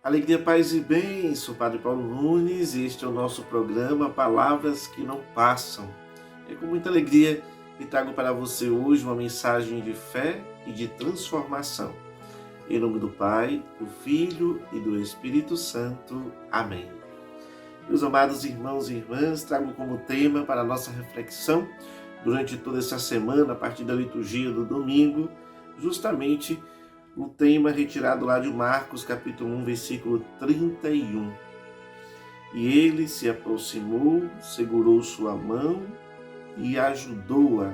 Alegria, paz e bem, sou o Padre Paulo Nunes e este é o nosso programa Palavras que Não Passam. É com muita alegria que trago para você hoje uma mensagem de fé e de transformação. Em nome do Pai, do Filho e do Espírito Santo. Amém. Meus amados irmãos e irmãs, trago como tema para a nossa reflexão durante toda essa semana, a partir da liturgia do domingo, justamente o tema retirado lá de Marcos, capítulo 1, versículo 31. E ele se aproximou, segurou sua mão e ajudou-a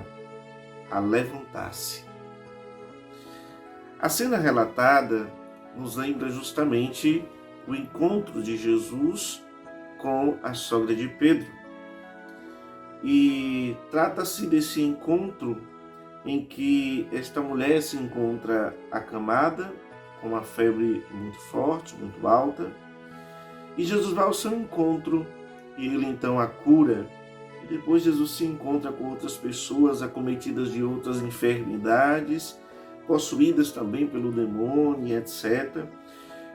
a levantar-se. A cena relatada nos lembra justamente o encontro de Jesus com a sogra de Pedro. E trata-se desse encontro em que esta mulher se encontra acamada, com uma febre muito forte, muito alta, e Jesus vai ao seu encontro e ele então a cura. E depois Jesus se encontra com outras pessoas acometidas de outras enfermidades, possuídas também pelo demônio, etc.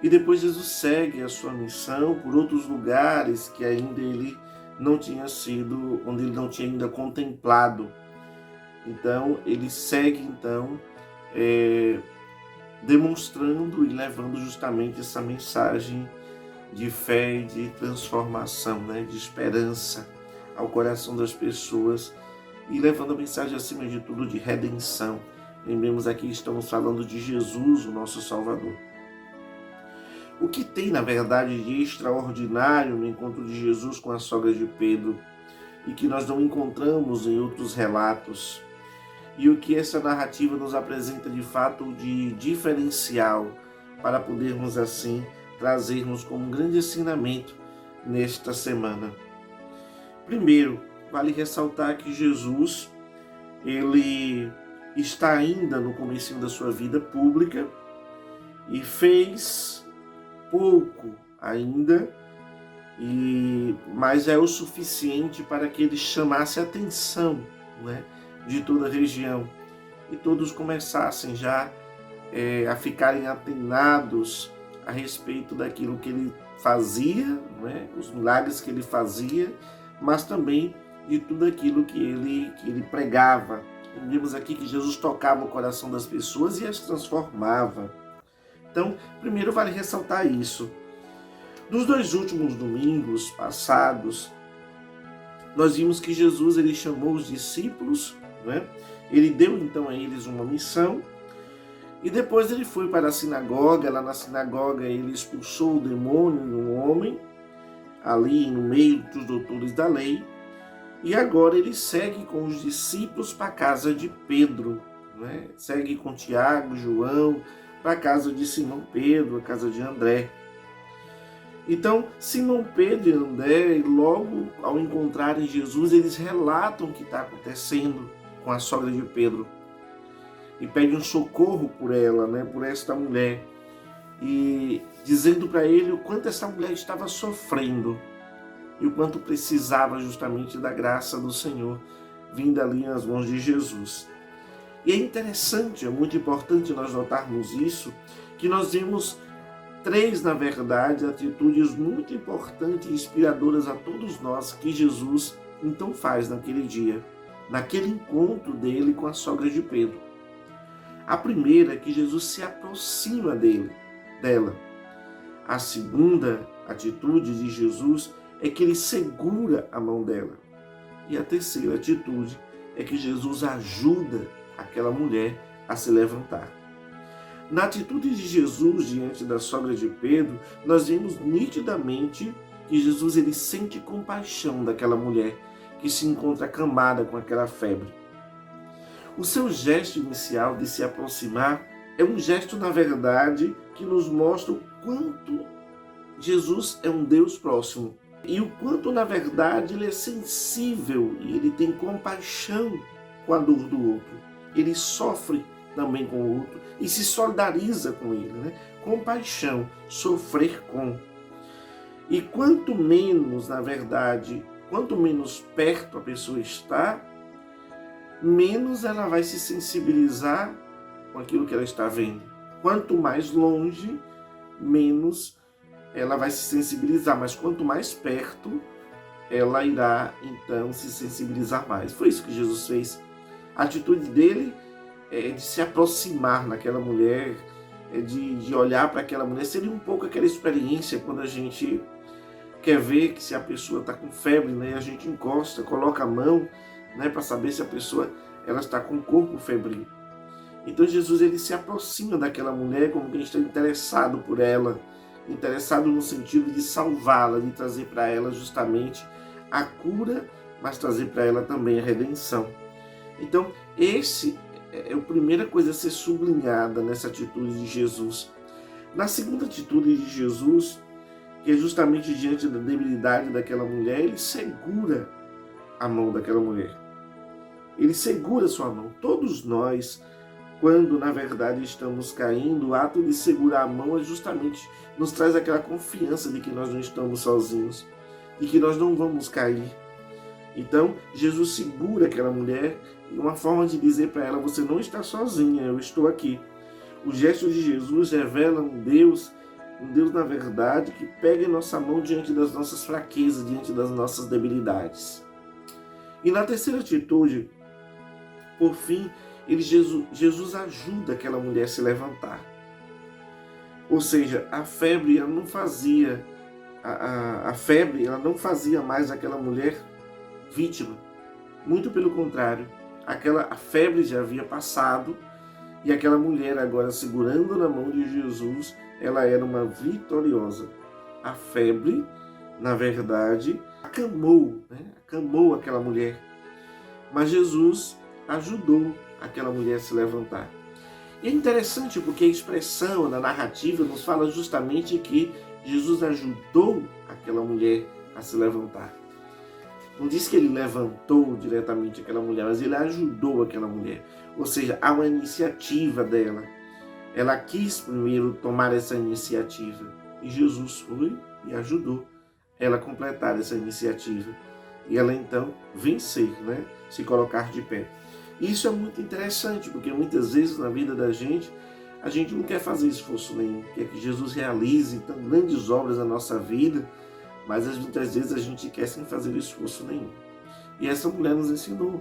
E depois Jesus segue a sua missão por outros lugares que ainda ele não tinha sido, onde ele não tinha ainda contemplado. Então, ele segue, demonstrando e levando justamente essa mensagem de fé e de transformação, de esperança ao coração das pessoas e levando a mensagem, acima de tudo, de redenção. Lembremos aqui, estamos falando de Jesus, o nosso Salvador. O que tem, na verdade, de extraordinário no encontro de Jesus com a sogra de Pedro e que nós não encontramos em outros relatos? E o que essa narrativa nos apresenta de fato de diferencial para podermos assim trazermos como um grande ensinamento nesta semana? Primeiro, vale ressaltar que Jesus, ele está ainda no comecinho da sua vida pública e fez pouco ainda, mas é o suficiente para que ele chamasse a atenção, de toda a região, e todos começassem já a ficarem atenados a respeito daquilo que ele fazia, os milagres que ele fazia, mas também de tudo aquilo que ele pregava. Vimos aqui que Jesus tocava o coração das pessoas e as transformava. Então, primeiro vale ressaltar isso. Nos 2 últimos domingos passados, nós vimos que Jesus ele chamou os discípulos, ele deu então a eles uma missão e depois ele foi para a sinagoga. Lá na sinagoga ele expulsou o demônio de um homem ali no meio dos doutores da lei e agora ele segue com os discípulos para a casa de Pedro, segue com Tiago, João, para a casa de Simão Pedro, a casa de André. Então, Simão Pedro e André, logo ao encontrarem Jesus, eles relatam o que está acontecendo com a sogra de Pedro e pedem um socorro por ela, por esta mulher, e dizendo para ele o quanto essa mulher estava sofrendo e o quanto precisava justamente da graça do Senhor vinda ali nas mãos de Jesus. E é interessante, é muito importante nós notarmos isso, que nós vimos 3, na verdade, atitudes muito importantes e inspiradoras a todos nós que Jesus então faz naquele dia, naquele encontro dele com a sogra de Pedro. A primeira é que Jesus se aproxima dela. A segunda atitude de Jesus é que ele segura a mão dela. E a terceira atitude é que Jesus ajuda aquela mulher a se levantar. Na atitude de Jesus diante da sogra de Pedro, nós vemos nitidamente que Jesus ele sente compaixão daquela mulher que se encontra acamada com aquela febre. O seu gesto inicial de se aproximar é um gesto, na verdade, que nos mostra o quanto Jesus é um Deus próximo. E o quanto, na verdade, ele é sensível e ele tem compaixão com a dor do outro. Ele sofre também com o outro e se solidariza com ele, né? Compaixão, sofrer com. E quanto menos, na verdade, quanto menos perto a pessoa está, menos ela vai se sensibilizar com aquilo que ela está vendo. Quanto mais longe, menos ela vai se sensibilizar, mas quanto mais perto, ela irá então se sensibilizar mais. Foi isso que Jesus fez. A atitude dele é de se aproximar naquela mulher, é de olhar para aquela mulher. Seria um pouco aquela experiência quando a gente quer ver que se a pessoa está com febre, né? A gente encosta, coloca a mão, né, para saber se a pessoa ela está com o corpo febril. Então Jesus ele se aproxima daquela mulher como quem está interessado por ela, interessado no sentido de salvá-la, de trazer para ela justamente a cura, mas trazer para ela também a redenção. Então esse é a primeira coisa a ser sublinhada nessa atitude de Jesus. Na segunda atitude de Jesus, que é justamente diante da debilidade daquela mulher, ele segura a mão daquela mulher. Ele segura sua mão. Todos nós, quando na verdade estamos caindo, o ato de segurar a mão é justamente nos traz aquela confiança de que nós não estamos sozinhos, de que nós não vamos cair. Então, Jesus segura aquela mulher e uma forma de dizer para ela: você não está sozinha, eu estou aqui. O gesto de Jesus revela um Deus na verdade que pega em nossa mão diante das nossas fraquezas, diante das nossas debilidades. E na terceira atitude, por fim, Jesus ajuda aquela mulher a se levantar. Ou seja, a febre ela não fazia a febre ela não fazia mais aquela mulher vítima. Muito pelo contrário, a febre já havia passado e aquela mulher agora segurando na mão de Jesus, ela era uma vitoriosa. A febre, na verdade, acalmou aquela mulher. Mas Jesus ajudou aquela mulher a se levantar. E é interessante porque a expressão na narrativa nos fala justamente que Jesus ajudou aquela mulher a se levantar. Não diz que ele levantou diretamente aquela mulher, mas ele ajudou aquela mulher. Ou seja, há uma iniciativa dela. Ela quis primeiro tomar essa iniciativa. E Jesus foi e ajudou ela a completar essa iniciativa. E ela então vencer, se colocar de pé. Isso é muito interessante, porque muitas vezes na vida da gente, a gente não quer fazer esforço nenhum. Quer que Jesus realize tão grandes obras na nossa vida, mas muitas vezes a gente quer sem fazer esforço nenhum. E essa mulher nos ensinou.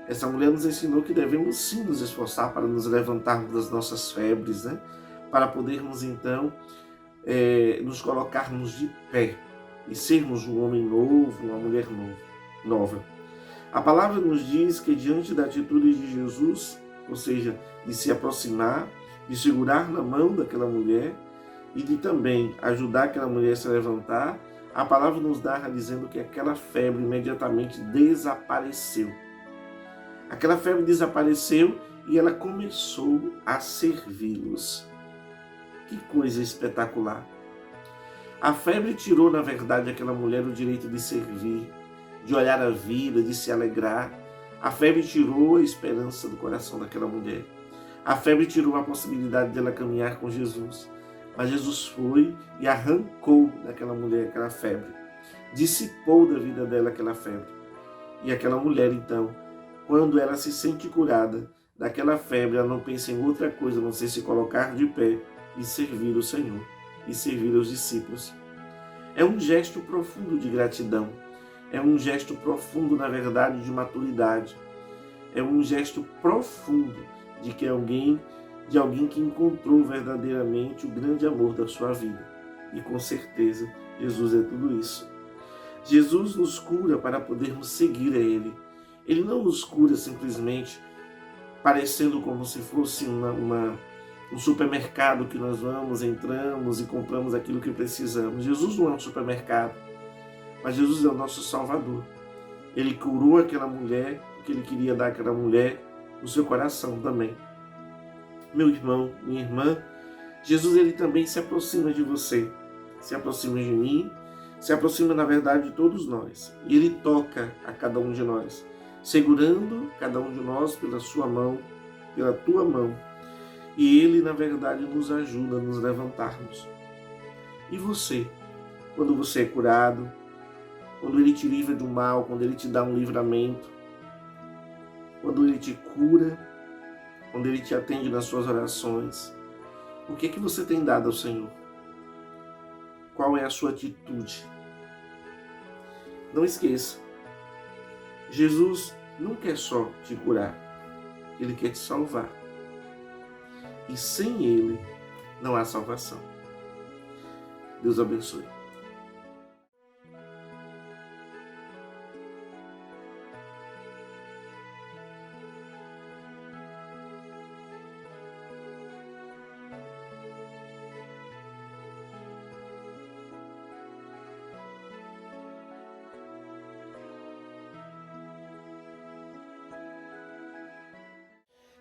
Essa mulher nos ensinou que devemos sim nos esforçar para nos levantarmos das nossas febres, para podermos então nos colocarmos de pé e sermos um homem novo, uma mulher nova. A palavra nos diz que diante da atitude de Jesus, ou seja, de se aproximar, de segurar na mão daquela mulher e de também ajudar aquela mulher a se levantar, a palavra nos narra dizendo que aquela febre imediatamente desapareceu. Aquela febre desapareceu e ela começou a servi-los. Que coisa espetacular! A febre tirou, na verdade, àquela mulher o direito de servir, de olhar a vida, de se alegrar. A febre tirou a esperança do coração daquela mulher. A febre tirou a possibilidade dela caminhar com Jesus. Mas Jesus foi e arrancou daquela mulher aquela febre. Dissipou da vida dela aquela febre. E aquela mulher, então, quando ela se sente curada daquela febre, ela não pensa em outra coisa, a não ser se colocar de pé e servir o Senhor, e servir os discípulos. É um gesto profundo de gratidão. É um gesto profundo, na verdade, de maturidade. É um gesto profundo de alguém que encontrou verdadeiramente o grande amor da sua vida. E com certeza, Jesus é tudo isso. Jesus nos cura para podermos seguir a Ele. Ele não nos cura simplesmente parecendo como se fosse um supermercado que nós vamos, entramos e compramos aquilo que precisamos. Jesus não é um supermercado, mas Jesus é o nosso Salvador. Ele curou aquela mulher, porque Ele queria dar àquela mulher no seu coração também. Meu irmão, minha irmã, Jesus ele também se aproxima de você, se aproxima de mim, se aproxima, na verdade, de todos nós. E Ele toca a cada um de nós, segurando cada um de nós pela sua mão, pela tua mão. E Ele, na verdade, nos ajuda a nos levantarmos. E você, quando você é curado, quando Ele te livra do mal, quando Ele te dá um livramento, quando Ele te cura, quando Ele te atende nas suas orações, o que é que você tem dado ao Senhor? Qual é a sua atitude? Não esqueça, Jesus não quer só te curar, Ele quer te salvar. E sem Ele não há salvação. Deus abençoe.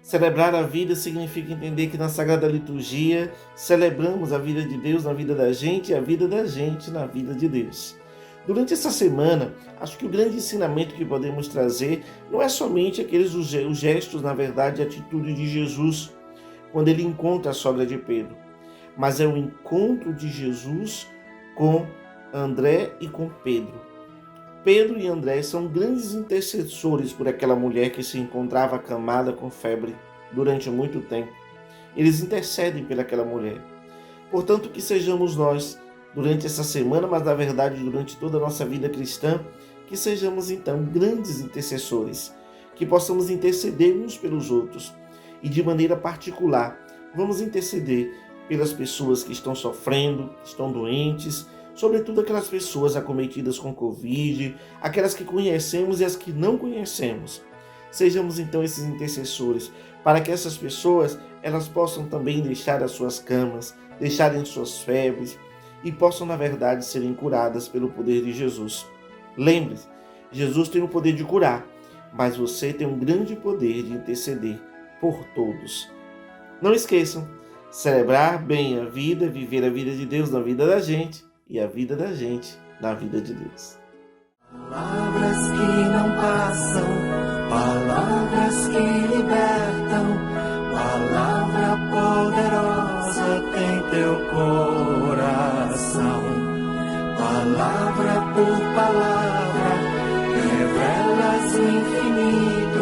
Celebrar a vida significa entender que na Sagrada Liturgia celebramos a vida de Deus na vida da gente e a vida da gente na vida de Deus. Durante essa semana, acho que o grande ensinamento que podemos trazer não é somente aqueles os gestos, na verdade, a atitude de Jesus quando ele encontra a sogra de Pedro, mas é o encontro de Jesus com André e com Pedro. Pedro e André são grandes intercessores por aquela mulher que se encontrava acamada com febre durante muito tempo. Eles intercedem pelaquela mulher. Portanto, que sejamos nós, durante essa semana, mas na verdade durante toda a nossa vida cristã, que sejamos então grandes intercessores, que possamos interceder uns pelos outros e de maneira particular, vamos interceder pelas pessoas que estão sofrendo, que estão doentes, sobretudo aquelas pessoas acometidas com Covid, aquelas que conhecemos e as que não conhecemos. Sejamos então esses intercessores, para que essas pessoas elas possam também deixar as suas camas, deixarem suas febres e possam, na verdade, serem curadas pelo poder de Jesus. Lembre-se, Jesus tem o poder de curar, mas você tem um grande poder de interceder por todos. Não esqueçam, celebrar bem a vida, viver a vida de Deus na vida da gente, e a vida da gente na vida de Deus. Palavras que não passam, palavras que libertam, palavra poderosa tem teu coração. Palavra por palavra, revelas o infinito.